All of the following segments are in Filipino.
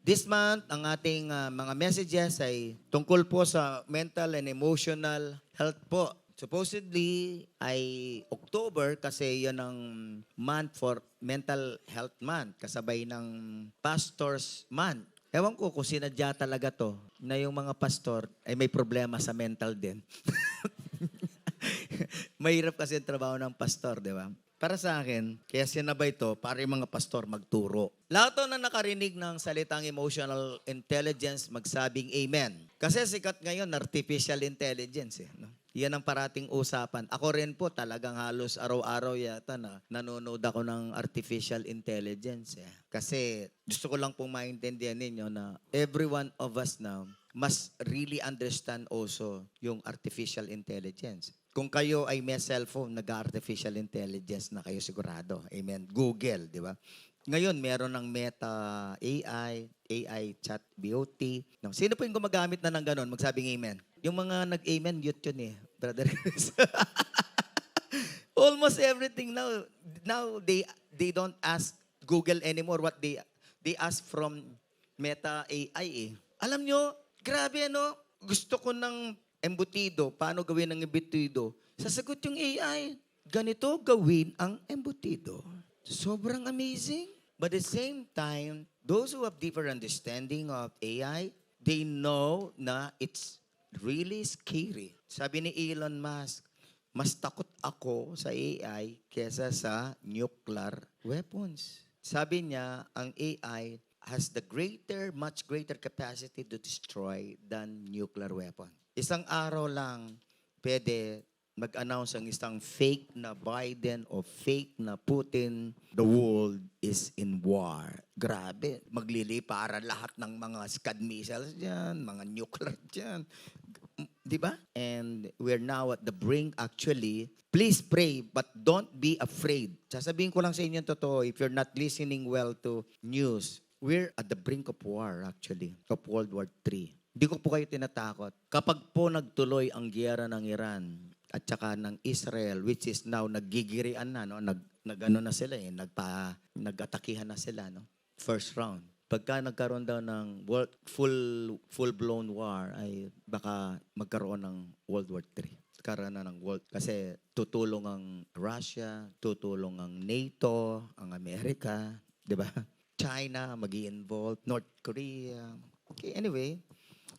This month, ang ating mga messages ay tungkol po sa mental and emotional health po. Supposedly ay October kasi yan ang month for mental health month, kasabay ng Pastors Month. Ewan ko kung sinadya talaga to na yung mga pastor ay may problema sa mental din. Mahirap kasi ang trabaho ng pastor, di ba? Para sa akin, kaya sinabay to para yung mga pastor magturo. Lahat to na nakarinig ng salitang emotional intelligence, magsabing amen. Kasi sikat ngayon, artificial intelligence. No? Yan ang parating usapan. Ako rin po talagang halos araw-araw yata na nanonood ako ng artificial intelligence. Kasi gusto ko lang pong maintindihan ninyo na every one of us now must really understand also yung artificial intelligence. Kung kayo ay may cellphone, nag-artificial intelligence na kayo sigurado. Amen. Google, di ba? Ngayon, meron ng Meta AI, AI Chat BOT. No, sino po yung gumagamit na ng ganon? Magsabing amen. Yung mga nag-amen, yun eh, Brother Chris. Almost everything now they don't ask Google anymore what they ask from Meta AI eh. Alam nyo, grabe ano, gusto ko ng embutido, paano gawin ang embutido? Sasagot yung AI, ganito gawin ang embutido. Sobrang amazing. But at the same time, those who have deeper understanding of AI, they know na it's really scary. Sabi ni Elon Musk, mas takot ako sa AI kesa sa nuclear weapons. Sabi niya, ang AI has the much greater capacity to destroy than nuclear weapon. Isang araw lang, pwede mag-announce ang isang fake na Biden o fake na Putin, the world is in war. Grabe, magliliparan lahat ng mga Scud missiles dyan, mga nuclear dyan. Di ba? And we're now at the brink actually. Please pray, but don't be afraid. Sasabihin ko lang sa inyo totoo, if you're not listening well to news, we're at the brink of war actually, of World War III. Hindi ko po kayo tinatakot. Kapag po nagtuloy ang giyera ng Iran at saka ng Israel, which is now naggigirian na, no? Nag-ano na sila eh, nag-atakihan na sila, no? First round. Pagka nagkaroon daw ng full-blown war, ay baka magkaroon ng World War III. Karoon na ng world. Kasi tutulong ang Russia, tutulong ang NATO, ang Amerika, di ba? China, mag-i-involve, North Korea. Okay, anyway,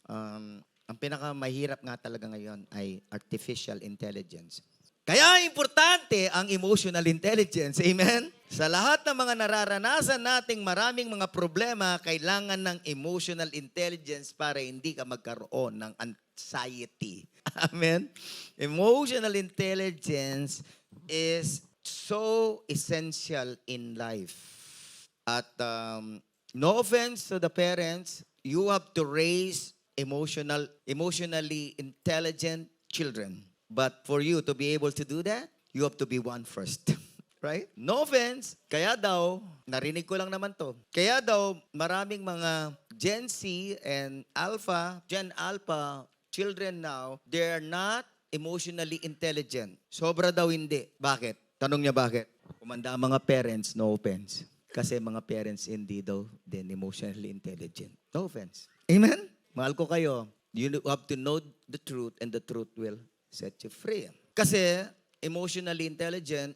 ang pinakamahirap nga talaga ngayon ay artificial intelligence. Kaya importante ang emotional intelligence. Amen? Sa lahat ng mga nararanasan nating maraming mga problema, kailangan ng emotional intelligence para hindi ka magkaroon ng anxiety. Amen? Emotional intelligence is so essential in life. At no offense to the parents, you have to raise emotionally intelligent children. But for you to be able to do that, you have to be one first. Right? No offense. Kaya daw, narinig ko lang naman to. Kaya daw, maraming mga Gen Z and Gen Alpha children now, they're not emotionally intelligent. Sobra daw hindi. Bakit? Tanong niya bakit? Kumanda ang mga parents, no offense. Kasi mga parents hindi daw din emotionally intelligent. No offense. Amen? Mahal ko kayo. You have to know the truth and the truth will set you free. Kasi emotional intelligence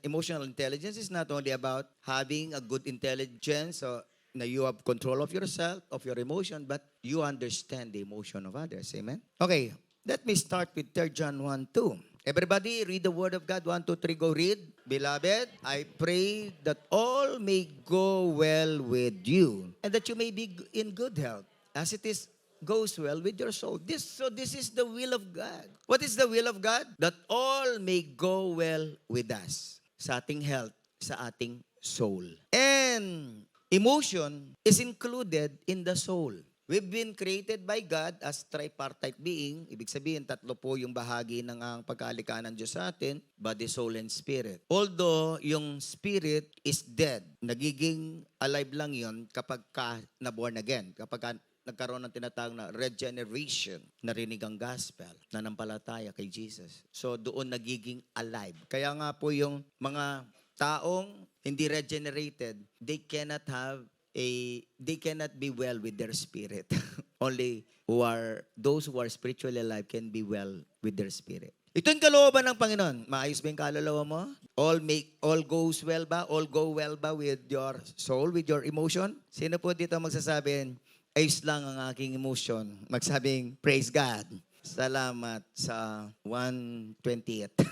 is not only about having a good intelligence so na you have control of yourself, of your emotion, but you understand the emotion of others. Amen? Okay, let me start with 3 John 1:2. Everybody, read the word of God. 1, 2, 3, go read. Beloved, I pray that all may go well with you and that you may be in good health as it goes well with your soul. This is the will of God. What is the will of God? That all may go well with us. Sa ating health, sa ating soul. And emotion is included in the soul. We've been created by God as tripartite being. Ibig sabihin, 3 po yung bahagi ng ang pagkalikaan ng Diyos sa atin, body, soul, and spirit. Although yung spirit is dead, nagiging alive lang yon kapag na-born again. Kapag nagkaroon ng tinatawag na regeneration, narinig ang gospel, nanampalataya kay Jesus. So doon nagiging alive. Kaya nga po yung mga taong hindi regenerated, they cannot have they cannot be well with their spirit. Only those who are spiritually alive can be well with their spirit. Ito yung kalooban ng Panginoon. Maayos ba yung kaluluwa mo? All goes well ba? All go well ba with your soul, with your emotion? Sino po dito magsasabing, ayos lang ang aking emotion? Magsabing, praise God. Salamat sa 1/20th.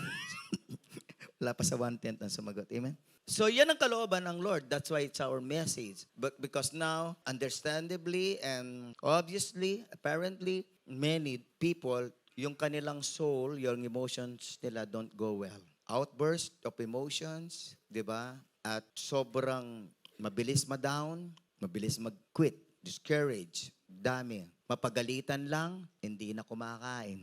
Wala pa sa 1/10 ang sumagot. Amen? So yan ang kalooban ng Lord. That's why it's our message. But because now, understandably and obviously, apparently, many people, yung kanilang soul, yung emotions nila don't go well. Outburst of emotions, di ba? At sobrang mabilis ma-down, mabilis mag-quit, discourage, dami. Mapagalitan lang, hindi na kumakain.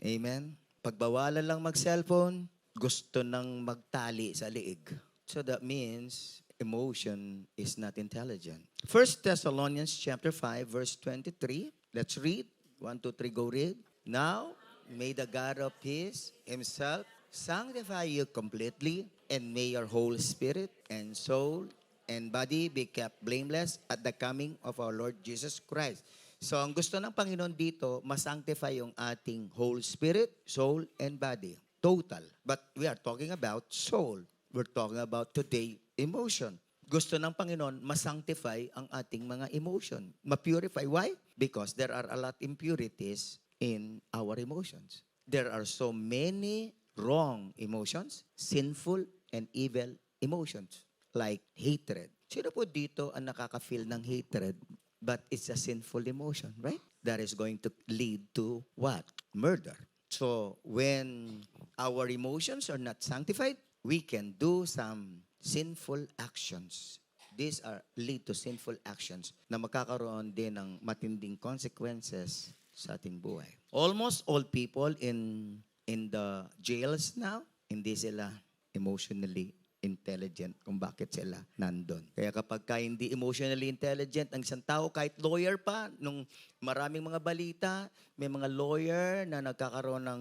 Amen? Pagbawalan lang mag-cellphone, gusto nang magtali sa liig. So that means emotion is not intelligent. 1 Thessalonians chapter 5, verse 23. Let's read. 1, 2, 3, go read. Now, may the God of peace himself sanctify you completely, and may your whole spirit and soul and body be kept blameless at the coming of our Lord Jesus Christ. So, ang gusto ng Panginoon dito, masanctify yung ating whole spirit, soul, and body. Total. But we are talking about soul. We're talking about today, emotion. Gusto ng Panginoon, masanctify ang ating mga emotion. Ma-purify. Why? Because there are a lot impurities in our emotions. There are so many wrong emotions, sinful and evil emotions, like hatred. Sino po dito ang nakaka-feel ng hatred, but it's a sinful emotion, right? That is going to lead to what? Murder. So, when our emotions are not sanctified, we can do some sinful actions. These lead to sinful actions na magkakaroon din ng matinding consequences sa ating buhay. Almost all people in the jails now, hindi sila emotionally intelligent kung bakit sila nandun. Kaya kapag hindi emotionally intelligent ang isang tao, kahit lawyer pa, nung maraming mga balita, may mga lawyer na nagkakaroon ng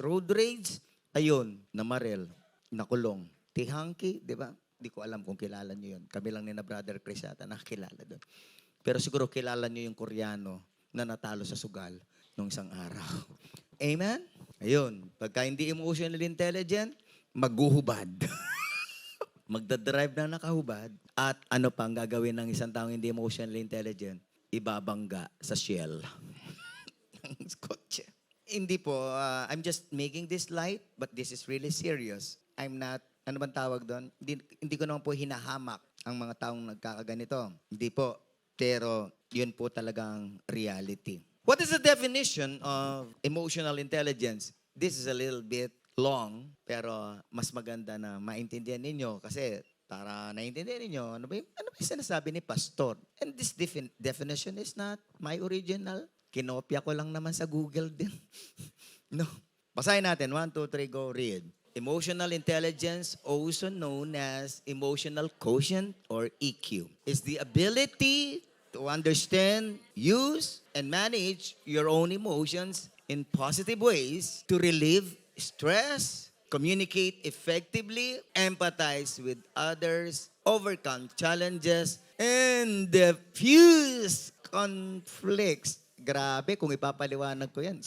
road rage, ayun, namaril, nakulong. Tihangki, di ba? Di ko alam kung kilala nyo yun. Kami lang ni na Brother Chris yata nakakilala doon. Pero siguro kilala nyo yung Koreano na natalo sa sugal nung isang araw. Amen? Ayun. Pagka hindi emotionally intelligent, maghuhubad. Magdadrive na nakahubad. At ano pang gagawin ng isang taong hindi emotionally intelligent? Ibabangga sa shell. Kotse. Hindi po. I'm just making this light, but this is really serious. I'm not, ano bang tawag doon? Hindi ko naman po hinahamak ang mga taong nagkakaganito. Hindi po. Pero yun po talagang reality. What is the definition of emotional intelligence? This is a little bit long, pero mas maganda na maintindihan ninyo kasi para naintindihan ninyo, ano ba yung sinasabi ni Pastor? And this definition is not my original. Kinopya ko lang naman sa Google din. No. Basahin natin. 1, 2, 3, go read. Emotional intelligence, also known as emotional quotient or EQ, is the ability to understand, use, and manage your own emotions in positive ways to relieve stress, communicate effectively, empathize with others, overcome challenges, and diffuse conflicts. Grabe, kung ipapaliwanag ko yan,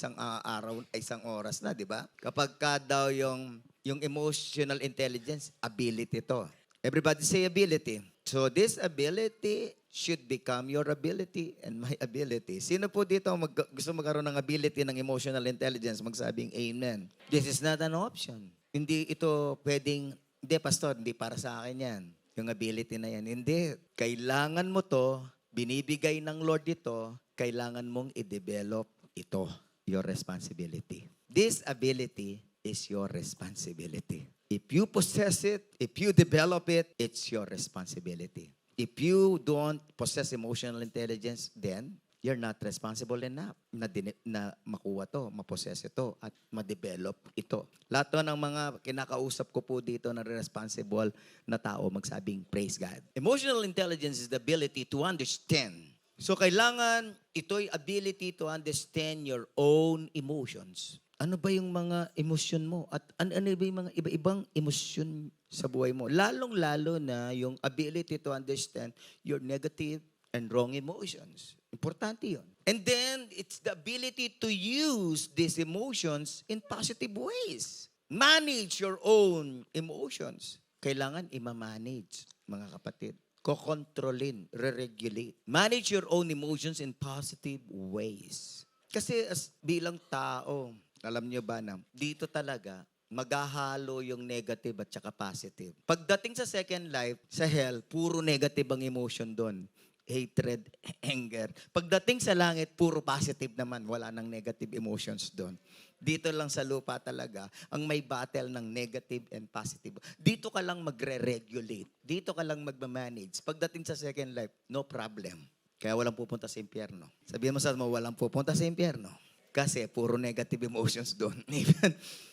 isang oras na, di ba? Kapag ka daw yung emotional intelligence, ability to. Everybody say ability. So this ability should become your ability and my ability. Sino po dito gusto magkaroon ng ability ng emotional intelligence? Magsabing amen. This is not an option. Hindi ito pwedeng, hindi pastor, hindi para sa akin yan. Yung ability na yan. Hindi. Kailangan mo to, binibigay ng Lord ito, kailangan mong i-develop ito. Your responsibility. This ability is your responsibility. If you possess it, if you develop it, it's your responsibility. If you don't possess emotional intelligence, then you're not responsible enough na makuha to, mapossess ito, at ma-develop ito. Lahat ng mga kinakausap ko po dito na responsible na tao magsabing, praise God. Emotional intelligence is the ability to understand. So kailangan ito'y ability to understand your own emotions. Ano ba yung mga emosyon mo? At ano ba yung mga iba-ibang emosyon sa buhay mo? Lalong-lalo na yung ability to understand your negative and wrong emotions. Importante yun. And then, it's the ability to use these emotions in positive ways. Manage your own emotions. Kailangan ima-manage, mga kapatid. Kokontrolin, re-regulate. Manage your own emotions in positive ways. Kasi bilang tao, alam nyo ba na dito talaga maghahalo yung negative at saka positive. Pagdating sa second life, sa hell, puro negative ang emotion doon. Hatred, anger. Pagdating sa langit, puro positive naman. Wala nang negative emotions doon. Dito lang sa lupa talaga, ang may battle ng negative and positive. Dito ka lang magre-regulate. Dito ka lang magmamanage. Pagdating sa second life, no problem. Kaya walang pupunta sa impyerno. Sabihin mo sa mo, walang pupunta sa impyerno. Kasi puro negative emotions doon.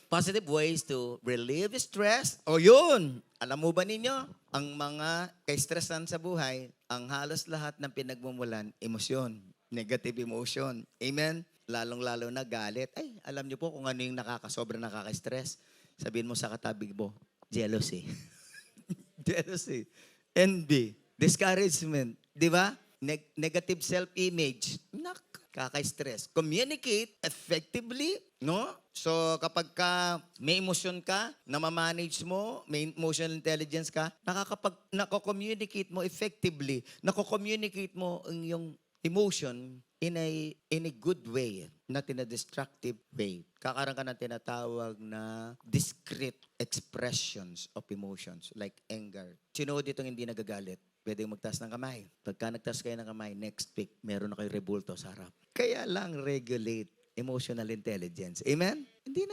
Positive ways to relieve stress. O yun, alam mo ba ninyo, ang mga ka-stressan sa buhay, ang halos lahat ng pinagmumulan, emosyon. Negative emotion. Amen? Lalong-lalo na galit. Ay, alam niyo po kung ano yung nakakasobra nakaka-stress. Sabihin mo sa katabi mo, jealousy. Jealousy. Envy. Discouragement. Di ba? Negative self-image. Kaka-stress. Communicate effectively, no? So, kapag ka may emotion ka, na ma-manage mo, may emotional intelligence ka, nako-communicate mo effectively, nako-communicate mo ang yung emotion in a good way, not in a destructive way. Kakaroon ka ng tinatawag na discrete expressions of emotions like anger. Sino dito hindi nagagalit? Pwede magtaas ng kamay. Pagka nagtaas kayo ng kamay, next week, meron na kayo rebulto sa harap. Kaya lang regulate emotional intelligence. Amen? Hindi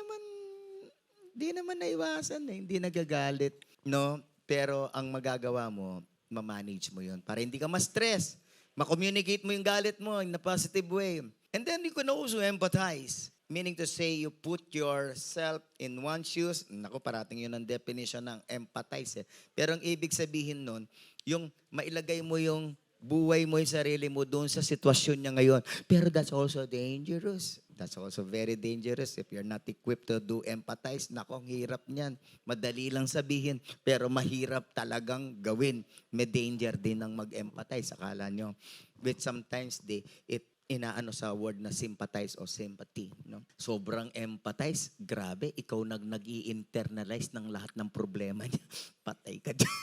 naman naiwasan eh. Hindi nagagalit. No? Pero ang magagawa mo, ma-manage mo yun para hindi ka ma-stress. Ma-communicate mo yung galit mo in a positive way. And then you can also empathize. Meaning to say, you put yourself in one's shoes. Naku, parating yun ang definition ng empathize eh. Pero ang ibig sabihin nun, yung mailagay mo yung buhay mo, yung sarili mo doon sa sitwasyon niya ngayon. Pero that's also dangerous. That's also very dangerous if you're not equipped to do empathize. Naku, ang hirap niyan. Madali lang sabihin, pero mahirap talagang gawin. May danger din ng mag-empathize. Akala nyo. Which sometimes inaano sa word na sympathize o sympathy. No? Sobrang empathize, grabe, ikaw nag-i-internalize ng lahat ng problema niya. Patay ka dyan.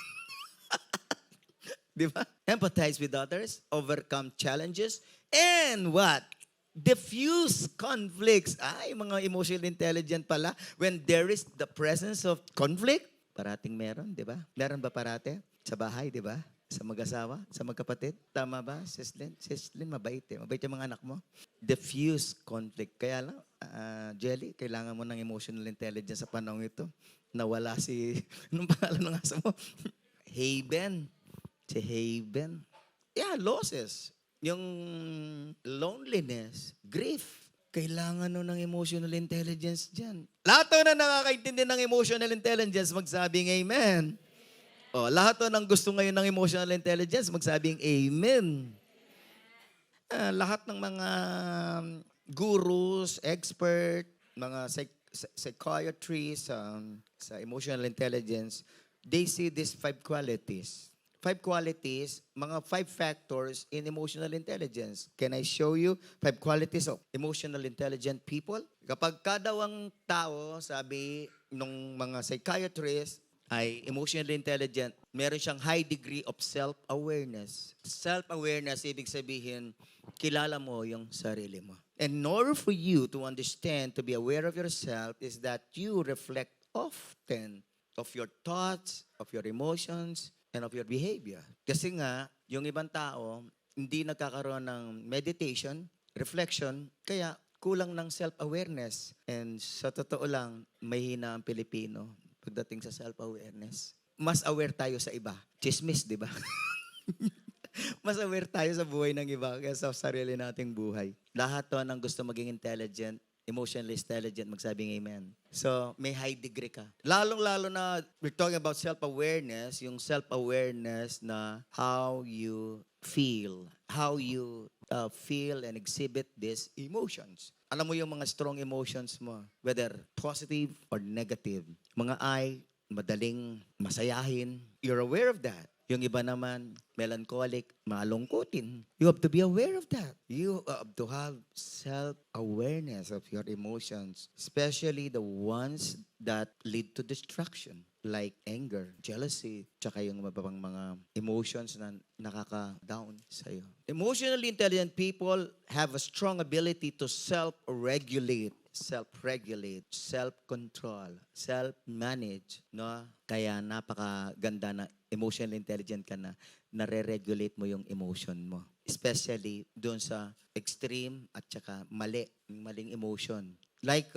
Di ba? Empathize with others, overcome challenges, and what? Diffuse conflicts. Ay, mga emotional intelligent pala. When there is the presence of conflict, parating meron, di ba? Meron ba parate? Sa bahay, di ba? Sa mag-asawa, sa magkapatid. Tama ba, Sislin? Sislin, mabait eh. Mabait yung mga anak mo. Diffuse conflict. Kaya lang, Jelly, kailangan mo ng emotional intelligence sa panahon ito. Nawala si, anong pangalan ng asa mo? Haven. Si Haven. Yeah, losses. Yung loneliness, grief. Kailangan ng emotional intelligence dyan. Lahat na nakakaintindi ng emotional intelligence, magsabing amen. Oh, lahat ng gusto ngayon ng emotional intelligence, magsabing amen. Lahat ng mga gurus, expert, mga psychiatrists sa emotional intelligence, they see these 5 qualities. 5 qualities, mga 5 factors in emotional intelligence. Can I show you 5 qualities of emotional intelligent people? Kapag kadawang tao, sabi nung mga psychiatrists, ay emotionally intelligent, meron siyang high degree of self-awareness. Self-awareness, ibig sabihin, kilala mo yung sarili mo. And in order for you to understand, to be aware of yourself, is that you reflect often of your thoughts, of your emotions, and of your behavior. Kasi nga, yung ibang tao, hindi nagkakaroon ng meditation, reflection, kaya kulang ng self-awareness. And sa totoo lang, mahina ang Pilipino pagdating sa self-awareness. Mas aware tayo sa iba. Chismis, di ba? Mas aware tayo sa buhay ng iba kaysa sa sarili nating buhay. Lahat to ng gusto maging intelligent, emotionally intelligent, magsabing amen. So, may high degree ka. Lalong-lalo na, we're talking about self-awareness, yung self-awareness na how you feel, how you feel and exhibit these emotions. Alam mo yung mga strong emotions mo, whether positive or negative. Mga I, madaling masayahin. You're aware of that. Yung iba naman, melancholic, malungkutin. You have to be aware of that. You have to have self-awareness of your emotions, especially the ones that lead to destruction, like anger, jealousy, tsaka yung mababang mga emotions na nakaka-down sa'yo. Emotionally intelligent people have a strong ability to self-regulate, self-control, self-manage, no? Kaya napakaganda na emotionally intelligent ka na nare-regulate mo yung emotion mo. Especially doon sa extreme at saka maling emotion. Like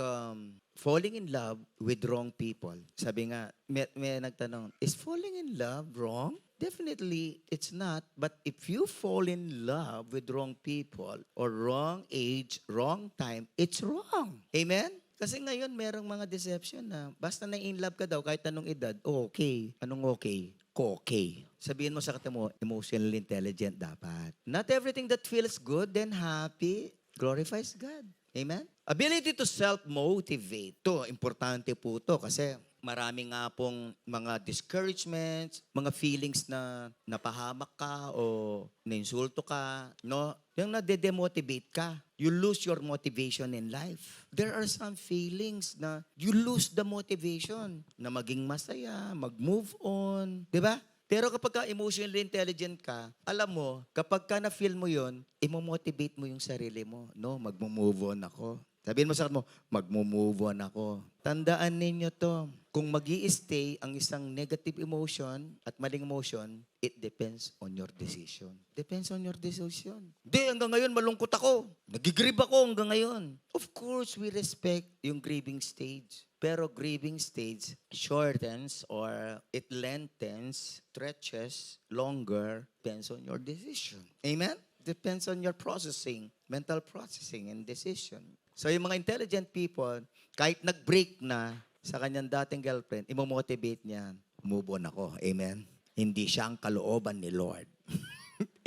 falling in love with wrong people. Sabi nga, may nagtanong, is falling in love wrong? Definitely, it's not. But if you fall in love with wrong people or wrong age, wrong time, it's wrong. Amen? Kasi ngayon, merong mga deception na basta na-in love ka daw kahit anong edad, okay. Anong okay? Okay. Sabihin mo sa kata mo, emotionally intelligent dapat. Not everything that feels good and happy glorifies God. Amen? Ability to self-motivate. Ito, importante po ito kasi marami nga pong mga discouragements, mga feelings na napahamak ka o nainsulto ka, no? Yung nade-demotivate ka. You lose your motivation in life. There are some feelings na you lose the motivation na maging masaya, mag-move on. Di ba? Pero kapag ka emotionally intelligent ka, alam mo, kapag ka na-feel mo yun, imo-motivate mo yung sarili mo. No, mag-move on ako. Sabihin mo sa akin mo, mag-move on ako. Tandaan ninyo to. Kung mag-i-stay ang isang negative emotion at maling emotion, it depends on your decision. Depends on your decision. Di, hanggang ngayon malungkot ako. Nagigrieve ako hanggang ngayon. Of course, we respect yung grieving stage. Pero grieving stage shortens or it lengthens, stretches longer, depends on your decision. Amen? Depends on your processing, mental processing and decision. So yung mga intelligent people, kahit nag-break na sa kanyang dating girlfriend, imomotivate niya, move on ako. Amen? Hindi siya ang kalooban ni Lord.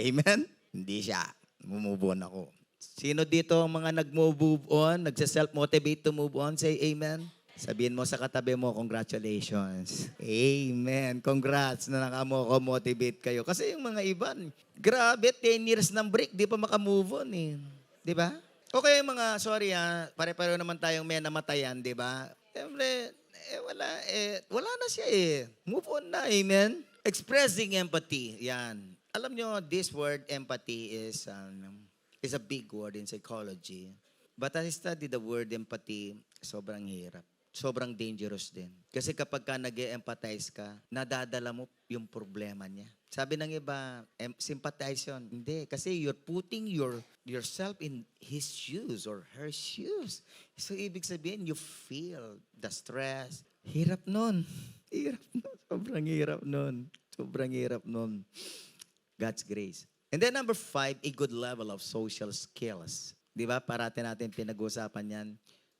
Amen? Hindi siya. Move on ako. Sino dito ang mga nag-move on, nagsa-self-motivate to move on? Say amen. Sabihin mo sa katabi mo, congratulations. Amen. Congrats na naka-motivate kayo. Kasi yung mga iban, grabe, 10 years ng break, di pa makamove on eh. Di ba? Okay, mga, sorry pare-pareho naman tayong may namatayan, di ba? Siyempre, wala na siya eh. Move on na, amen? Expressing empathy, yan. Alam nyo, this word empathy is a big word in psychology. But as I study the word empathy, sobrang hirap. Sobrang dangerous din. Kasi kapag ka nag-empathize ka, nadadala mo yung problema niya. Sabi ng iba, sympathize yun. Hindi, kasi you're putting yourself in his shoes or her shoes. So, ibig sabihin, you feel the stress. Hirap nun. Hirap nun. Sobrang hirap nun. Sobrang hirap nun. God's grace. And then number 5, a good level of social skills. Di ba? Parati natin pinag-usapan yan.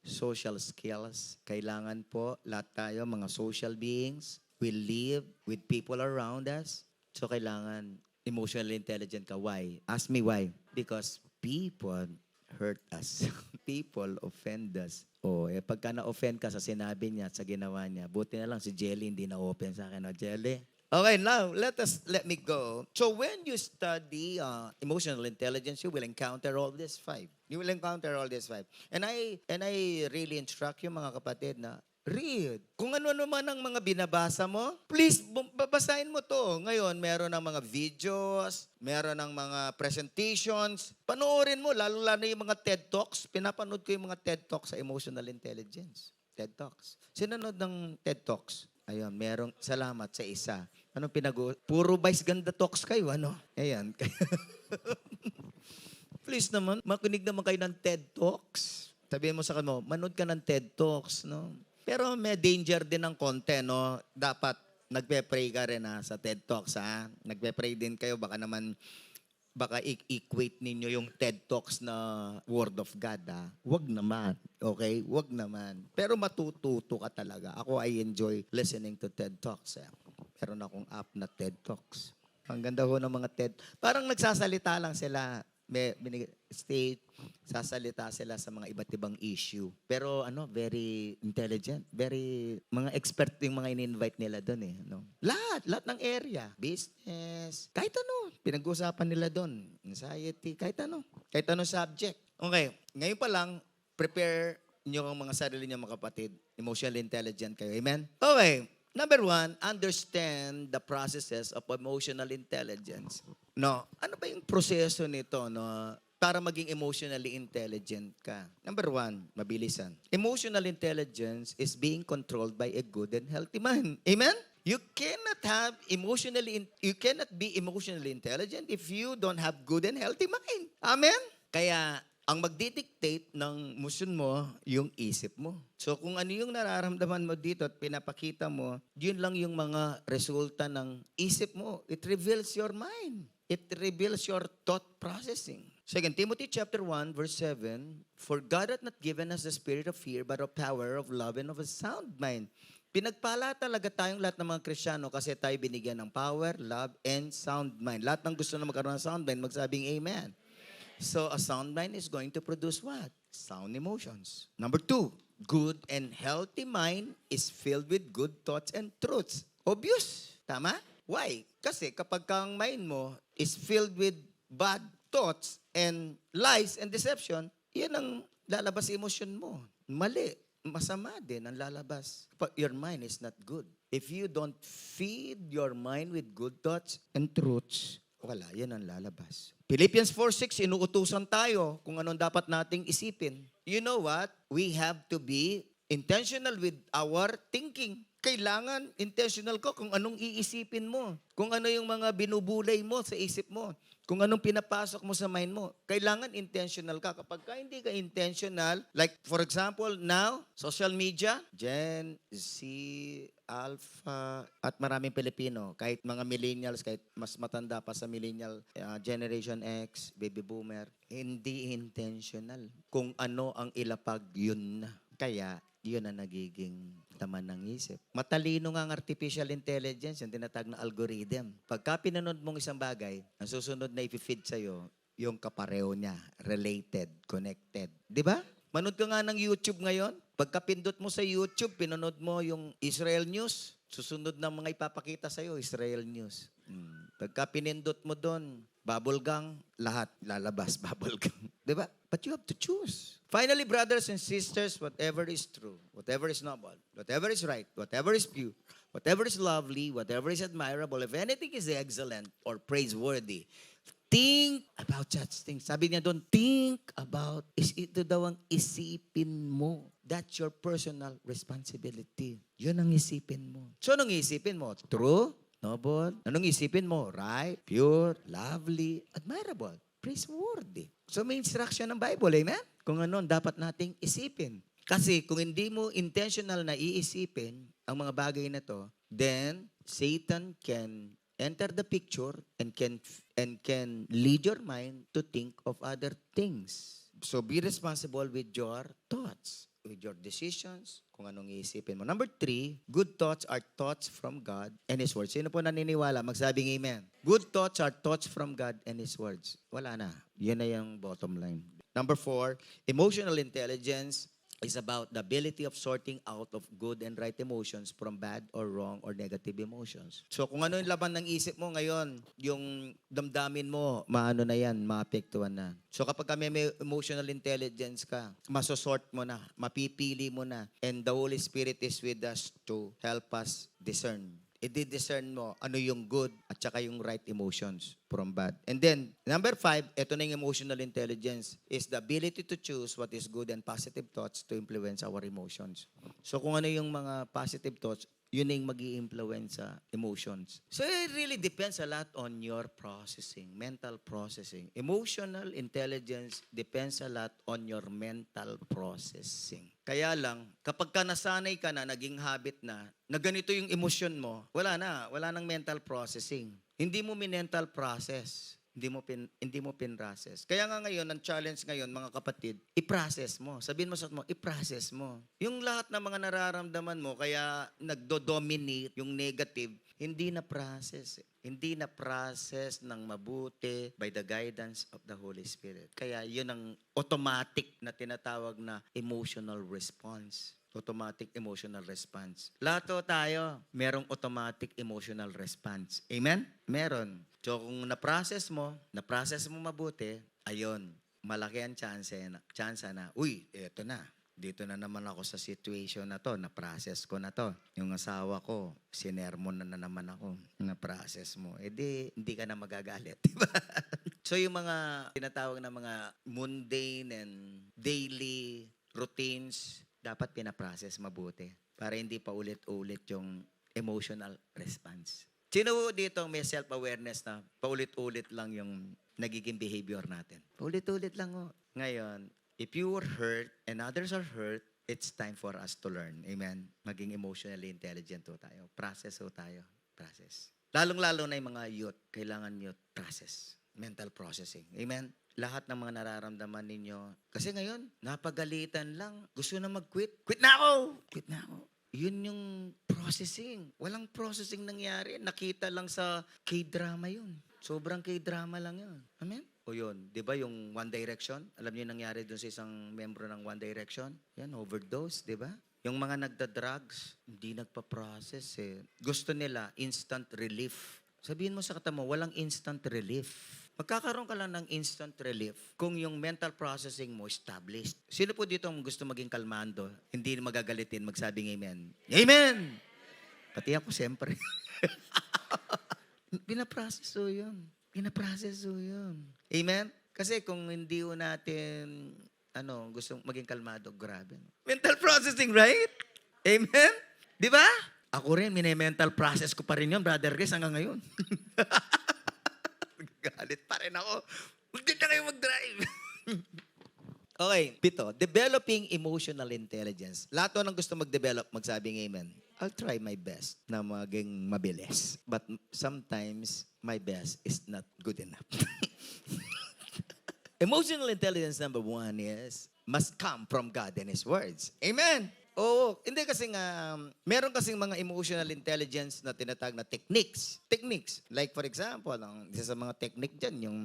Social skills. Kailangan po, lahat tayo, mga social beings, we live with people around us. So, kailangan emotionally intelligent ka. Why? Ask me why. Because people hurt us. People offend us. Pagka na-offend ka sa sinabi niya at sa ginawa niya, buti na lang si Jelly hindi na-open sa akin. No, Jelly? Okay, now, let me go. So, when you study emotional intelligence, you will encounter all these 5. You will encounter all these 5. And I really instruct yung mga kapatid na, read. Kung ano-ano man ang mga binabasa mo, please, babasahin mo to. Ngayon, meron ng mga videos, meron ng mga presentations. Panoorin mo, lalo-lalo yung mga TED Talks. Pinapanood ko yung mga TED Talks sa emotional intelligence. TED Talks. Sinanood ng TED Talks? Ayun, merong salamat sa isa. Anong puro vice ganda talks kayo, ano? Ayan. Please naman, makinig naman kayo ng TED Talks. Sabihin mo sa kanmo, manood ka ng TED Talks, no? Pero may danger din ng konti, no? Dapat nagpe-pray ka rin sa TED Talks, ha? Nagpe-pray din kayo, baka equate ninyo yung TED Talks na Word of God, ha? Wag naman, okay? Wag naman. Pero matututo ka talaga. Ako, I enjoy listening to TED Talks. Meron akong app na TED Talks. Ang ganda ho ng mga TED. Parang nagsasalita lang sila. state, sasalita sila sa mga iba't ibang issue. Pero very intelligent, mga expert yung mga in-invite nila doon eh. No? Lahat ng area, business, kahit ano, pinag-uusapan nila doon, anxiety, kahit ano subject. Okay, ngayon pa lang, prepare nyo ang mga sarili nyo mga kapatid. Emotionally intelligent kayo. Amen? Okay. Number 1, understand the processes of emotional intelligence. No, ano ba yung proseso nito, no? Para maging emotionally intelligent ka. Number 1, mabilisan. Emotional intelligence is being controlled by a good and healthy mind. Amen? You cannot be emotionally intelligent if you don't have good and healthy mind. Amen? Kaya, ang magdidictate ng motion mo, yung isip mo. So kung ano yung nararamdaman mo dito at pinapakita mo, yun lang yung mga resulta ng isip mo. It reveals your mind. It reveals your thought processing. 2 Timothy chapter 1, verse 7, For God hath not given us the spirit of fear, but of power, of love, and of a sound mind. Pinagpala talaga tayong lahat ng mga Kristiyano kasi tayo binigyan ng power, love, and sound mind. Lahat ng gusto na magkaroon ng sound mind, magsabing amen. So, a sound mind is going to produce what? Sound emotions. Number 2, good and healthy mind is filled with good thoughts and truths. Obvious. Tama? Why? Kasi kapag ang mind mo is filled with bad thoughts and lies and deception, yan ang lalabas sa emosyon mo. Mali. Masama din ang lalabas. But your mind is not good. If you don't feed your mind with good thoughts and truths, wala, yan ang lalabas. Philippians 4:6, inuutusan tayo kung anong dapat nating isipin. You know what? We have to be intentional with our thinking. Kailangan intentional ko kung anong iisipin mo. Kung ano yung mga binubulay mo sa isip mo. Kung anong pinapasok mo sa mind mo. Kailangan intentional ka. Kapag hindi ka intentional, like for example, now, social media, Gen Z, Alpha, at maraming Pilipino, kahit mga millennials, kahit mas matanda pa sa millennial, Generation X, baby boomer, hindi intentional. Kung ano ang ilapag, yun na. Kaya, yun na nagiging laman ng isip. Matalino nga ang artificial intelligence, yung tinatag na algorithm. Pagka pinanood mong isang bagay, ang susunod na i-feed sa'yo, yung kapareho niya, related, connected. Di ba? Manood ka nga ng YouTube ngayon. Pagka pindot mo sa YouTube, pinanood mo yung Israel News, susunod na mga ipapakita sa'yo, Israel News. Pagka pinindot mo doon, bubble gang, lahat lalabas, bubble gang. Diba? But you have to choose. Finally, brothers and sisters, whatever is true, whatever is noble, whatever is right, whatever is pure, whatever is lovely, whatever is admirable, if anything is excellent or praiseworthy, think about such things. Sabi niya doon, think about, ito daw ang isipin mo. That's your personal responsibility. Yun ang isipin mo. So, anong isipin mo? True? Noble? Anong isipin mo? Right? Pure? Lovely? Admirable? Praiseworthy? So, may instruction ng Bible, amen? Kung ano dapat nating isipin. Kasi kung hindi mo intentional na iisipin ang mga bagay na to, then Satan can enter the picture and can lead your mind to think of other things. So be responsible with your thoughts, with your decisions, kung anong iisipin mo. Number 3, good thoughts are thoughts from God and His words. Sino po naniniwala? Magsabing amen. Good thoughts are thoughts from God and His words. Wala na. Yan na yung bottom line. Number 4, emotional intelligence is about the ability of sorting out of good and right emotions from bad or wrong or negative emotions. So kung ano yung laban ng isip mo ngayon, yung damdamin mo, maano na yan, maapektuhan na. So kapag may emotional intelligence ka, masosort mo na, mapipili mo na, and the Holy Spirit is with us to help us discern. I-discern mo ano yung good at saka yung right emotions from bad. And then, number 5, ito na yung emotional intelligence, is the ability to choose what is good and positive thoughts to influence our emotions. So kung ano yung mga positive thoughts, yun na yung mag-i-influence sa emotions. So it really depends a lot on your processing, mental processing. Emotional intelligence depends a lot on your mental processing. Kaya lang, kapag ka nasanay ka na, naging habit na ganito yung emosyon mo, wala nang mental processing. Hindi mo mental process. Hindi mo pinrocess. Kaya nga ngayon, ang challenge ngayon, mga kapatid, i-process mo. Sabihin mo sa mo, i-process mo. Yung lahat ng mga nararamdaman mo, kaya nagdo-dominate yung negative, Hindi na process. Hindi na process ng mabuti by the guidance of the Holy Spirit. Kaya yun ang automatic na tinatawag na emotional response. Automatic emotional response. Lahat tayo, merong automatic emotional response. Amen? Meron. So kung na-process mo mabuti, ayun, malaki ang chance na, uy, eto na. Dito na naman ako sa situation na to, na-process ko na to. Yung asawa ko, sinermon na naman ako, na-process mo. Eh di, hindi ka na magagalit, di ba? So yung mga tinatawag na mga mundane and daily routines, dapat pinaprocess mabuti para hindi pa ulit-ulit yung emotional response. Sino dito may self-awareness na paulit-ulit lang yung nagiging behavior natin? Paulit-ulit lang ho. Ngayon, if you were hurt and others are hurt, it's time for us to learn. Amen? Maging emotionally intelligent ho tayo. Process ho tayo. Process. Lalong-lalo na yung mga youth. Kailangan youth process. Mental processing. Amen? Lahat ng mga nararamdaman ninyo. Kasi ngayon, napagalitan lang. Gusto na mag-quit. Quit na ako! Quit na ako. Yun yung processing. Walang processing nangyari. Nakita lang sa K-drama yun. Sobrang K-drama lang yun. Amen? O yun, di ba yung One Direction? Alam niyo yung nangyari dun sa isang membro ng One Direction? Yan, overdose, di ba? Yung mga nagda-drugs, hindi nagpa-process eh. Gusto nila instant relief. Sabihin mo sa kata mo, walang instant relief. Magkakaroon ka lang ng instant relief kung yung mental processing mo established. Sino po dito ang gusto maging kalmando? Hindi magagalitin, magsabing amen. Amen! Pati ako, siyempre. Pinaprocess o yun. Pinaprocess o yun. Amen? Kasi kung hindi o natin, gusto maging kalmado, grabe. Mental processing, right? Amen? Di ba? Ako rin, mental process ko pa rin yun, Brother Chris, hanggang ngayon. Galit pa rin ako. Hindi na kayo mag-drive. Okay, 7. Developing emotional intelligence. Lahat ng gusto mag-develop, magsabing amen. I'll try my best na maging mabilis. But sometimes, my best is not good enough. Emotional intelligence number 1 is, must come from God and His words. Amen! Oo, hindi kasi nga, meron kasing mga emotional intelligence na tinatag na techniques. Techniques. Like for example, isa sa mga technique dyan, yung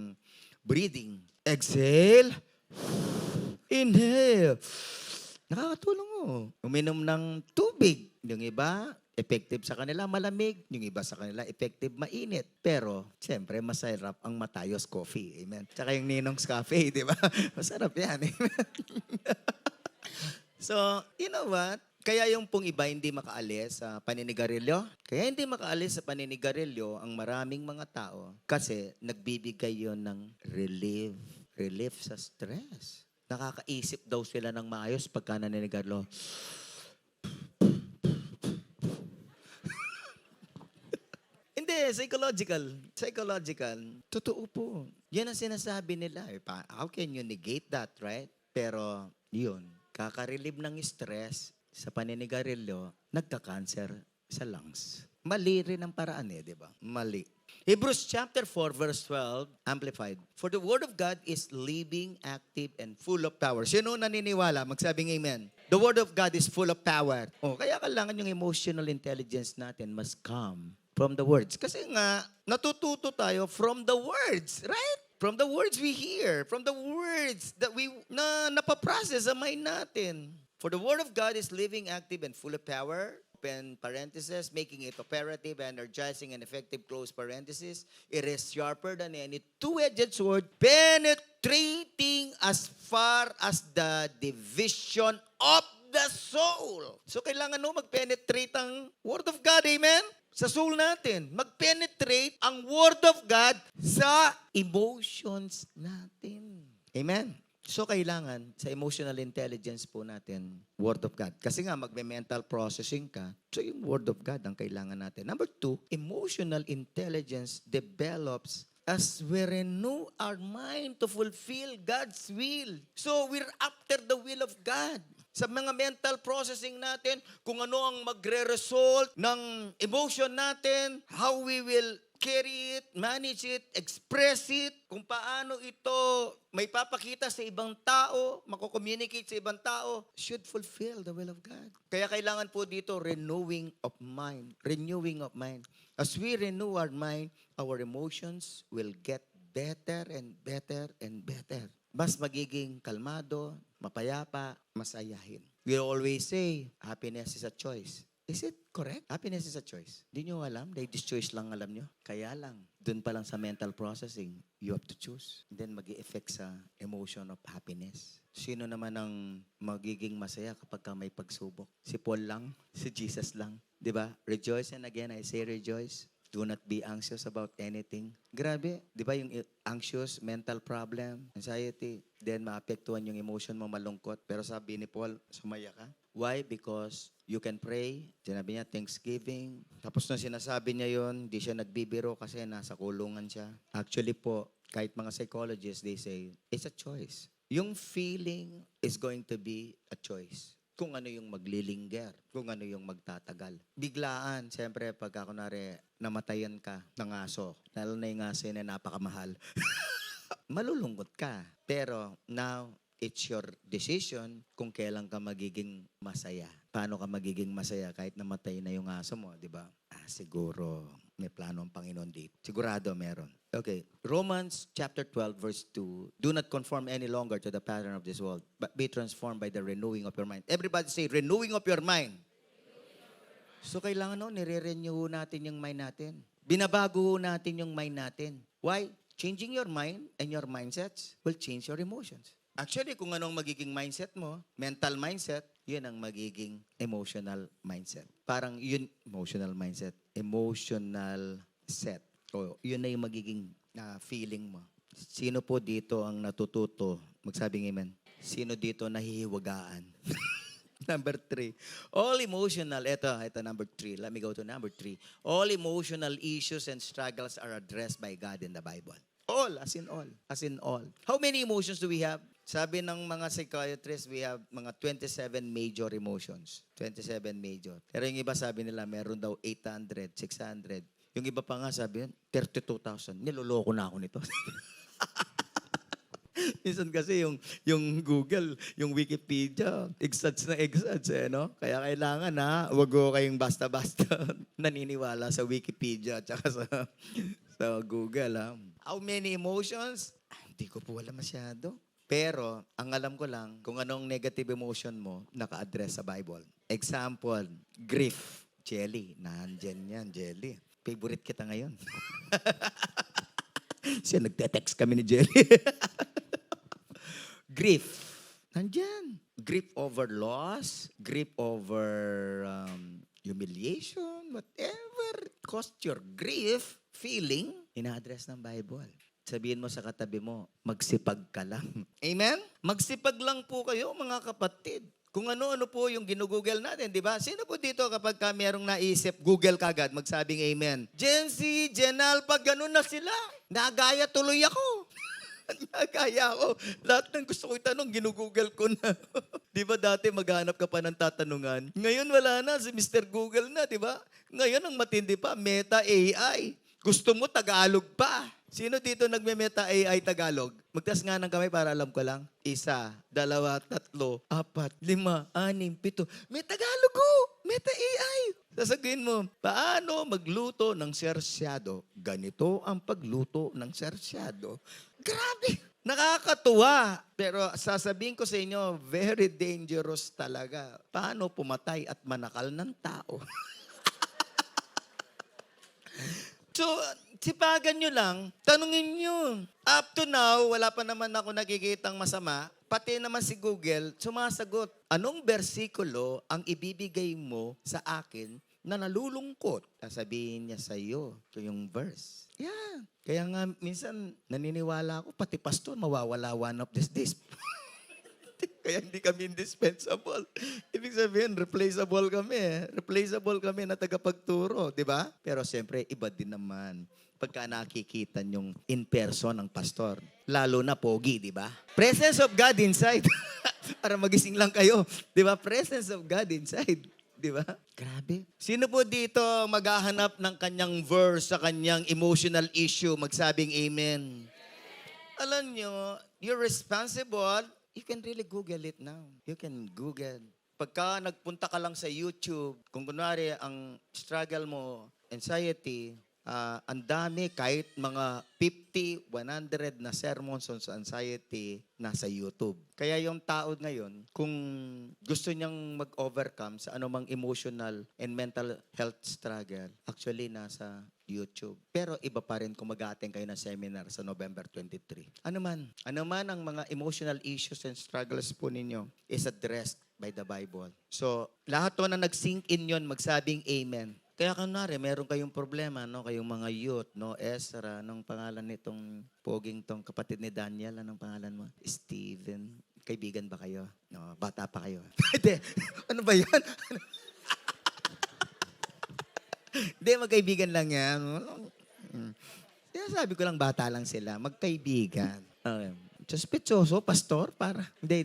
breathing. Exhale. Inhale. Nakakatulong mo. Uminom ng tubig. Yung iba, effective sa kanila, malamig. Yung iba sa kanila, effective, mainit. Pero, siyempre, masarap ang Matayos coffee. Amen. Tsaka yung Ninong's Cafe, di ba? Masarap yan. Amen. So, you know what? Kaya yung pong iba hindi makaalis sa paninigarilyo. Kaya hindi makaalis sa paninigarilyo ang maraming mga tao kasi nagbibigay yon ng relief. Relief sa stress. Nakakaisip daw sila ng maayos pagka naninigarilyo. Hindi, psychological. Psychological. Totoo po. Yan ang sinasabi nila. How can you negate that, right? Pero, yun. Kakarelieve ng stress sa paninigarilyo, nagka-cancer sa lungs. Mali rin ang paraan di ba? Mali. Hebrews chapter 4, verse 12, Amplified. For the word of God is living, active, and full of power. Sino naniniwala? Magsabing amen. The word of God is full of power. Kaya kailangan yung emotional intelligence natin must come from the words. Kasi nga, natututo tayo from the words, right? From the words we hear, from the words that napaprocess sa mind natin. For the word of God is living, active, and full of power. Open parenthesis, making it operative, energizing, and effective, close parenthesis. It is sharper than any two-edged sword, penetrating as far as the division of the soul. So kailangan mag-penetrate ang word of God, amen? Sa soul natin, mag-penetrate ang Word of God sa emotions natin. Amen? So, kailangan sa emotional intelligence po natin, Word of God. Kasi nga, magme-mental processing ka, so yung Word of God ang kailangan natin. Number 2, emotional intelligence develops as we renew our mind to fulfill God's will. So, we're after the will of God. Sa mga mental processing natin, kung ano ang magre-result ng emotion natin, how we will carry it, manage it, express it, kung paano ito may papakita sa ibang tao, mako-communicate sa ibang tao, should fulfill the will of God. Kaya kailangan po dito renewing of mind. Renewing of mind. As we renew our mind, our emotions will get better and better and better. Mas magiging kalmado, mapayapa, masayahin. We always say, happiness is a choice. Is it correct? Happiness is a choice. Di nyo alam? Ladies' choice lang alam nyo. Kaya lang, dun pa lang sa mental processing, you have to choose. Then mag-i-effect sa emotion of happiness. Sino naman ang magiging masaya kapag ka may pagsubok? Si Paul lang? Si Jesus lang? Di ba? Rejoice, and again, I say rejoice. Do not be anxious about anything. Grabe, di ba yung anxious, mental problem, anxiety, then maapektuhan yung emotion mo, malungkot. Pero sabi ni Paul, sumaya ka. Why? Because you can pray. Sinabi niya, thanksgiving. Tapos nung sinasabi niya yon, di siya nagbibiro kasi nasa kulungan siya. Actually po, kahit mga psychologists, they say, it's a choice. Yung feeling is going to be a choice. Kung ano yung maglilingger, kung ano yung magtatagal. Biglaan, siyempre, pagka kunwari, namatayan ka ng aso, lalo na yung aso na napakamahal, malulungkot ka. Pero now, it's your decision kung kailan ka magiging masaya. Paano ka magiging masaya kahit namatay na yung aso mo, di ba? Siguro may plano ang Panginoon dito. Sigurado meron. Okay, Romans chapter 12 verse 2, do not conform any longer to the pattern of this world, but be transformed by the renewing of your mind. Everybody say, renewing of your mind. So kailangan nire-renew natin yung mind natin. Binabago natin yung mind natin. Why? Changing your mind and your mindsets will change your emotions. Actually, kung anong magiging mindset mo, mental mindset, yun ang magiging emotional mindset. Parang yun, emotional mindset, emotional set. O yun na yung magiging feeling mo. Sino po dito ang natututo? Magsabing amen. Sino dito nahihiwagaan? Number 3. All emotional, ito number 3. Let me go to number 3. All emotional issues and struggles are addressed by God in the Bible. All, as in all. As in all. How many emotions do we have? Sabi ng mga psychiatrists, we have mga 27 major emotions. 27 major. Pero yung iba sabi nila, meron daw 800, 600. Yung iba pa nga sabi, 32,000. Niloloko na ako nito. Minsan kasi yung Google, yung Wikipedia, exads na exads no? Kaya kailangan wag ko kayong basta-basta naniniwala sa Wikipedia at saka sa Google. How many emotions? Hindi ko po alam masyado. Pero, ang alam ko lang, kung anong negative emotion mo, naka-address sa Bible. Example, grief. Jelly. Nandyan yan, Jelly. Favorite kita ngayon. Siya, nagte-text kami ni Jelly. Grief. Nandyan. Grief over loss, grief over humiliation, whatever caused your grief, feeling, ina-address ng Bible. Sabihin mo sa katabi mo, magsipag ka lang. Amen? Magsipag lang po kayo, mga kapatid. Kung ano-ano po yung ginugoogle natin, di ba? Sino po dito kapag ka merong naisip, Google kagad, magsabing amen. Gen Z, Gen Alpha, ganun na sila. Nagaya tuloy ako. Nagaya ako. Lahat ng gusto ko itanong, ginugoogle ko na. Di ba dati maghanap ka pa ng tatanungan? Ngayon wala na, si Mr. Google na, di ba? Ngayon ang matindi pa, Meta AI. Gusto mo Tagalog pa. Sino dito nagme-Meta AI Tagalog? Magtas nga ng kamay para alam ko lang. 1, 2, 3, 4, 5, 6, 7. May Tagalog ko! Meta AI! Sasabihin mo, paano magluto ng sersyado? Ganito ang pagluto ng sersyado. Grabe! Nakakatuwa. Pero sasabihin ko sa inyo, very dangerous talaga. Paano pumatay at manakal ng tao? So, sipagan nyo lang, tanungin nyo. Up to now, wala pa naman ako nakikitang masama. Pati naman si Google, sumasagot. Anong bersikulo ang ibibigay mo sa akin na nalulungkot? Sasabihin niya sa iyo, ito yung verse. Yeah. Kaya nga, minsan, naniniwala ako, pati pastor, mawawala one of these days. Kaya hindi kami indispensable. Ibig sabihin, replaceable kami. Replaceable kami na tagapagturo, di ba? Pero siyempre, iba din naman pagka nakikita yung in person ng pastor. Lalo na pogi, di ba? Presence of God inside. Para magising lang kayo. Di ba? Presence of God inside. Di ba? Grabe. Sino po dito maghahanap ng kanyang verse sa kanyang emotional issue, magsabing amen? Alam nyo, you're responsible. You can really Google it now. You can Google. Pagka nagpunta ka lang sa YouTube, kung kunwari ang struggle mo, anxiety, ang dami, kahit mga 50, 100 na sermons on anxiety nasa YouTube. Kaya yung tao ngayon, kung gusto niyang mag-overcome sa anumang emotional and mental health struggle, actually nasa YouTube. Pero iba pa rin kung mag-attend kayo ng seminar sa November 23. Ano man ang mga emotional issues and struggles po ninyo is addressed by the Bible. So, lahat to na nag-sink in yun, magsabing amen. Kaya kunwari, meron kayong problema, no? Kayong mga youth, no? Ezra, anong pangalan nitong poging tong kapatid ni Daniel? Anong pangalan mo? Steven. Kaibigan ba kayo? No, bata pa kayo. Hindi. Ano ba yan? Hindi, magkaibigan lang yan. Sabi ko lang, bata lang sila. Magkaibigan. Okay. Suspitsoso, pastor, para. Hindi.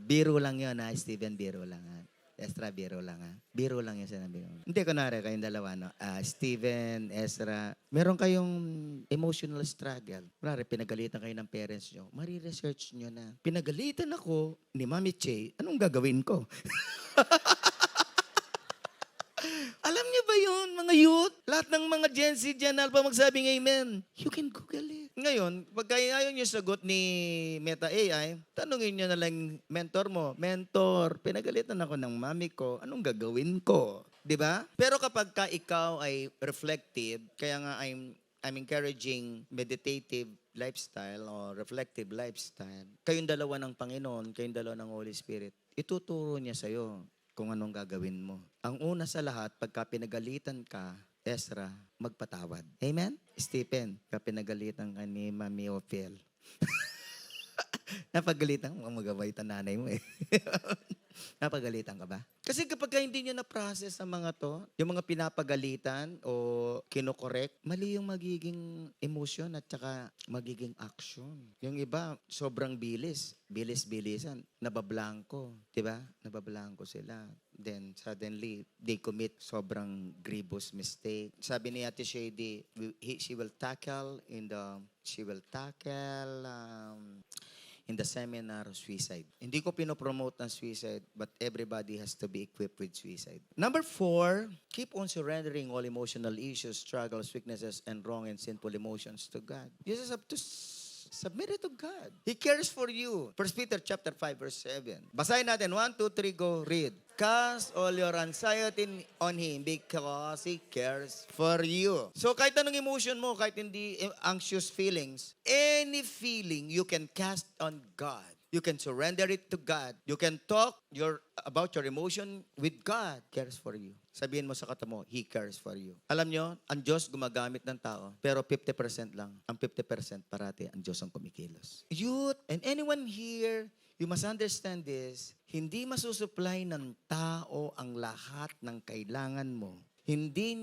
Biro lang yun, ha? Steven, biro lang, ha? Ezra, biro lang, ha? Biro lang yung sinabi ko. Hindi, kunwari, kayong dalawa, no? Steven, Ezra, meron kayong emotional struggle. Kunwari, pinagalitan kayo ng parents nyo. Mari-research nyo na. Pinagalitan ako ni Mami Che, anong gagawin ko? Alam niyo ba yun, mga youth? Lahat ng mga Gen Z dyan, alpa magsabing amen. You can Google it. Ngayon, pag ayaw niyo sagot ni Meta AI, tanungin niyo na lang mentor mo, mentor, pinagalitan ako ng mami ko, anong gagawin ko? 'Di ba? Pero kapag ka ikaw ay reflective, kaya nga I'm encouraging meditative lifestyle or reflective lifestyle. Kayong dalawa ng Panginoon, kayong dalawa ng Holy Spirit, ituturo niya sa'yo kung anong gagawin mo. Ang una sa lahat, pagka pinagalitan ka, Ezra, magpatawad. Amen? Stephen, pagka pinagalitan ka ni Mami Ophel. Napagalitan mo, magabait ang nanay mo eh. Napagalitan ka ba? Kasi kapag hindi nyo na-process ang mga to, yung mga pinapagalitan o kinokorek, mali yung magiging emotion at saka magiging action. Yung iba, sobrang bilis-bilisan, nabablanko, di ba? Nabablanko sila. Then suddenly, they commit sobrang grievous mistake. Sabi ni Ate Shady, she will tackle in the seminar, suicide. Hindi ko pinopromote ang suicide, but everybody has to be equipped with suicide. Number 4, keep on surrendering all emotional issues, struggles, weaknesses, and wrong and sinful emotions to God. You just have to submit it to God. He cares for you. 1 Peter chapter 5, verse 7. Basahin natin. 1, 2, 3, go. Read. Cast all your anxiety on Him because He cares for you. So kahit anong emotion mo, kahit hindi anxious feelings, any feeling you can cast on God. You can surrender it to God. You can talk about your emotion with God. He cares for you. Sabihin mo sa kata mo, He cares for you. Alam nyo, ang Diyos gumagamit ng tao, pero 50% lang. Ang 50% parati, ang Diyos ang kumikilos. Youth, and anyone here, you must understand this, hindi masusupply ng tao ang lahat ng kailangan mo. Hindi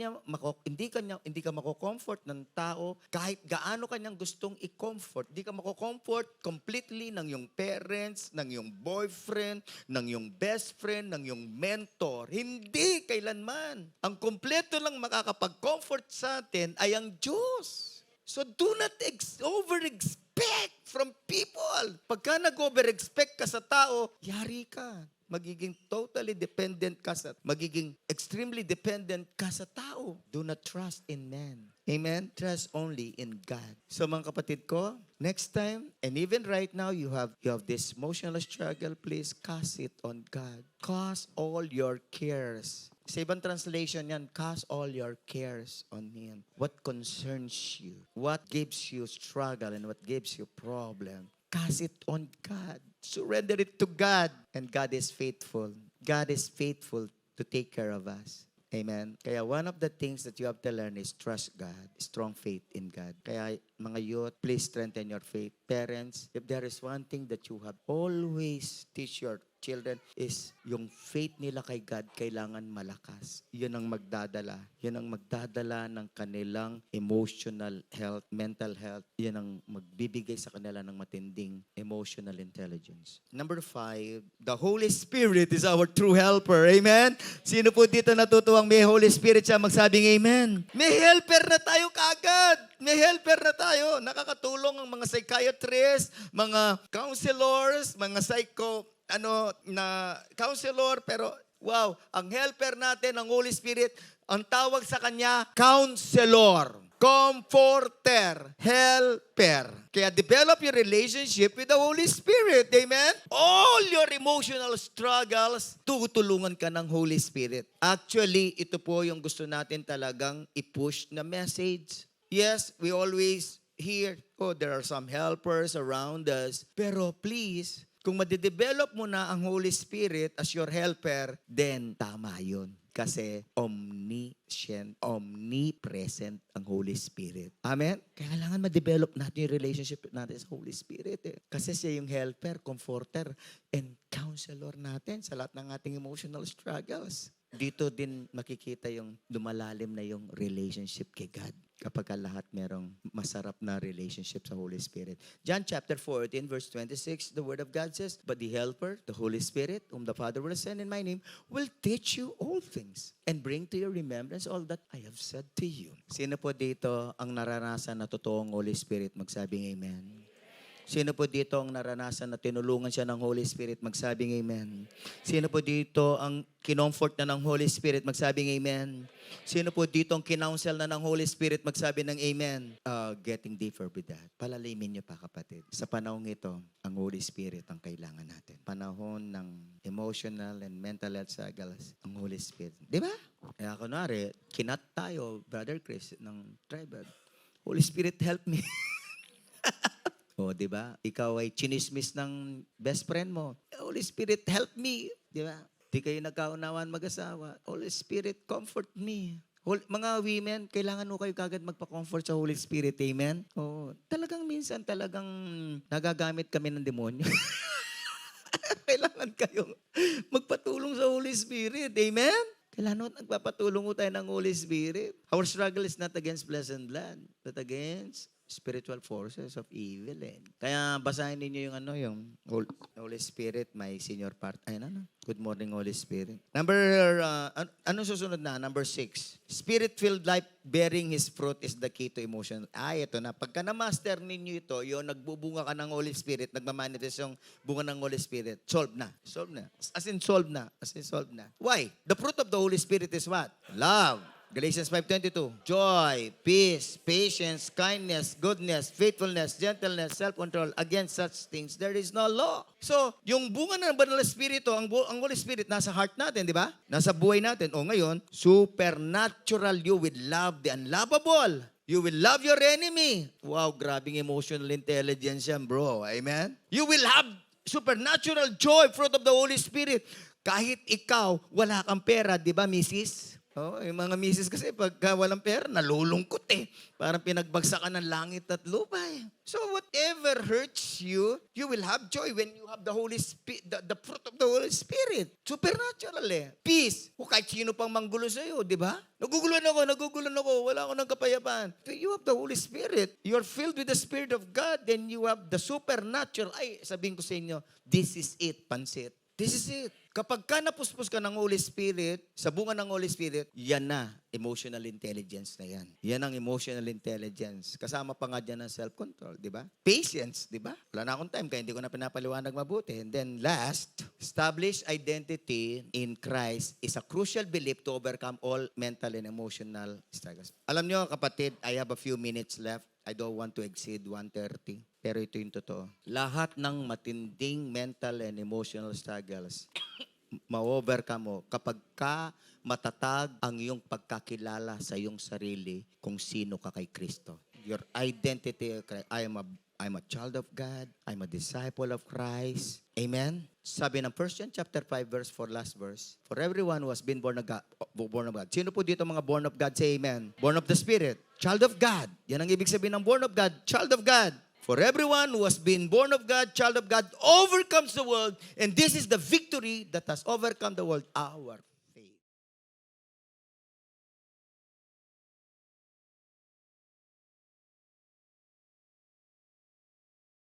ka mako-comfort ng tao kahit gaano kanyang gustong i-comfort. Hindi ka mako-comfort completely ng iyong parents, ng iyong boyfriend, ng iyong best friend, ng iyong mentor. Hindi kailanman. Ang kompleto lang makakapag-comfort sa atin ay ang Diyos. So do not over-expect from people. Pagka nag-over-expect ka sa tao, yari ka. Magiging totally dependent ka magiging extremely dependent ka sa tao. Do not trust in man. Amen? Trust only in God. So mga kapatid ko, next time, and even right now, you have this emotional struggle, please cast it on God. Cast all your cares. Sa ibang translation yan, cast all your cares on Him. What concerns you? What gives you struggle and what gives you problem? Cast it on God. Surrender it to God. And God is faithful. God is faithful to take care of us. Amen? Kaya one of the things that you have to learn is trust God. Strong faith in God. Kaya mga youth, please strengthen your faith. Parents, if there is one thing that you have always teach your children is yung faith nila kay God kailangan malakas. Yun ang magdadala. Yun ang magdadala ng kanilang emotional health, mental health. Yun ang magbibigay sa kanila ng matinding emotional intelligence. Number 5, the Holy Spirit is our true helper. Amen? Sino po dito natutuwang may Holy Spirit siya? Magsabing amen. May helper na tayo kaagad. May helper na tayo. Nakakatulong ang mga psychiatrists, mga counselors, mga counselor, pero wow, ang helper natin, ang Holy Spirit, ang tawag sa kanya, counselor, comforter, helper. Kaya develop your relationship with the Holy Spirit. Amen? All your emotional struggles, tutulungan ka ng Holy Spirit. Actually, ito po yung gusto natin talagang i-push na message. Yes, we always hear, there are some helpers around us. Pero please, kung madidevelop mo na ang Holy Spirit as your helper, then tama yun. Kasi omniscient, omnipresent ang Holy Spirit. Amen? Kailangan ma-develop natin yung relationship natin sa Holy Spirit. Kasi siya yung helper, comforter, and counselor natin sa lahat ng ating emotional struggles. Dito din makikita yung lumalalim na yung relationship kay God. Kapag lahat merong masarap na relationship sa Holy Spirit. John chapter 14, verse 26, the Word of God says, "But the Helper, the Holy Spirit, whom the Father will send in my name, will teach you all things and bring to your remembrance all that I have said to you." Sino po dito ang naranasan na totoong Holy Spirit? Magsabing amen. Sino po dito ang naranasan na tinulungan siya ng Holy Spirit? Magsabing amen. Sino po dito ang kinomfort na ng Holy Spirit? Magsabing amen. Sino po dito ang kinounsel na ng Holy Spirit? Magsabi ng amen. Getting deeper with that. Palalimin niyo pa, kapatid. Sa panahong ito, ang Holy Spirit ang kailangan natin. Panahon ng emotional and mental health struggles, ang Holy Spirit. Di ba? Kaya kunwari, kinat tayo, Brother Chris, ng tribal. Holy Spirit, help me. O, di ba? Ikaw ay chinismis ng best friend mo. Holy Spirit, help me. Di ba? Di kayo nagkaunawaan mag-asawa. Holy Spirit, comfort me. Mga women, kailangan mo kayo kagad magpa-comfort sa Holy Spirit. Amen? Oo. Talagang minsan, talagang nagagamit kami ng demonyo. Kailangan kayo magpatulong sa Holy Spirit. Amen? Kailangan nagpapatulong tayo ng Holy Spirit. Our struggle is not against flesh and blood, but against spiritual forces of evil. Kaya basahin ninyo yung Holy Spirit, my senior part. Good morning, Holy Spirit. Anong susunod na? Number 6. Spirit-filled life bearing His fruit is the key to emotion. Ito na. Pagka na-master ninyo ito, yung nagbubunga ka ng Holy Spirit, nagmamanifest yung bunga ng Holy Spirit, solve na. Solve na. As in solve na. Why? The fruit of the Holy Spirit is what? Love. Galatians 5:22, joy, peace, patience, kindness, goodness, faithfulness, gentleness, self-control. Against such things, there is no law. So, yung bunga ng Banal na Espiritu, ang Holy Spirit, nasa heart natin, di ba? Nasa buhay natin. O ngayon, supernatural, you will love the unlovable. You will love your enemy. Wow, grabing emotional intelligence yan, bro. Amen? You will have supernatural joy, fruit of the Holy Spirit. Kahit ikaw, wala kang pera, di ba, misis? Yung mga misis kasi pagka walang pera, nalulungkot eh. Parang pinagbagsakan ng langit at lupa eh. So whatever hurts you, you will have joy when you have the Holy Spirit, the fruit of the Holy Spirit. Supernatural eh. Peace. O kahit sino pang manggulo sa'yo, di ba? Nagugulan ako, wala ako ng kapayapaan. So you have the Holy Spirit. You're filled with the Spirit of God, then you have the supernatural. Ay, sabihin ko sa inyo, this is it, pansit. This is it. Kapag ka napuspos ka ng Holy Spirit, sa bunga ng Holy Spirit, yan na, emotional intelligence na yan. Yan ang emotional intelligence. Kasama pa nga dyan ng self-control, di ba? Patience, di ba? Wala na akong time, kaya hindi ko na pinapaliwanag mabuti. And then last, established identity in Christ is a crucial belief to overcome all mental and emotional struggles. Alam nyo, kapatid, I have a few minutes left. I don't want to exceed 1:30. Pero ito yung totoo. Lahat ng matinding mental and emotional struggles, ma-overcome mo kapag ka matatag ang iyong pagkakilala sa iyong sarili kung sino ka kay Kristo. Your identity, I'm a child of God. I'm a disciple of Christ. Amen? Sabi ng 1 John chapter 5 verse 4, last verse, for everyone who has been born of God. Sino po dito mga born of God? Say amen. Born of the Spirit. Child of God. Yan ang ibig sabihin ng born of God. Child of God. For everyone who has been born of God, child of God, overcomes the world. And this is the victory that has overcome the world, our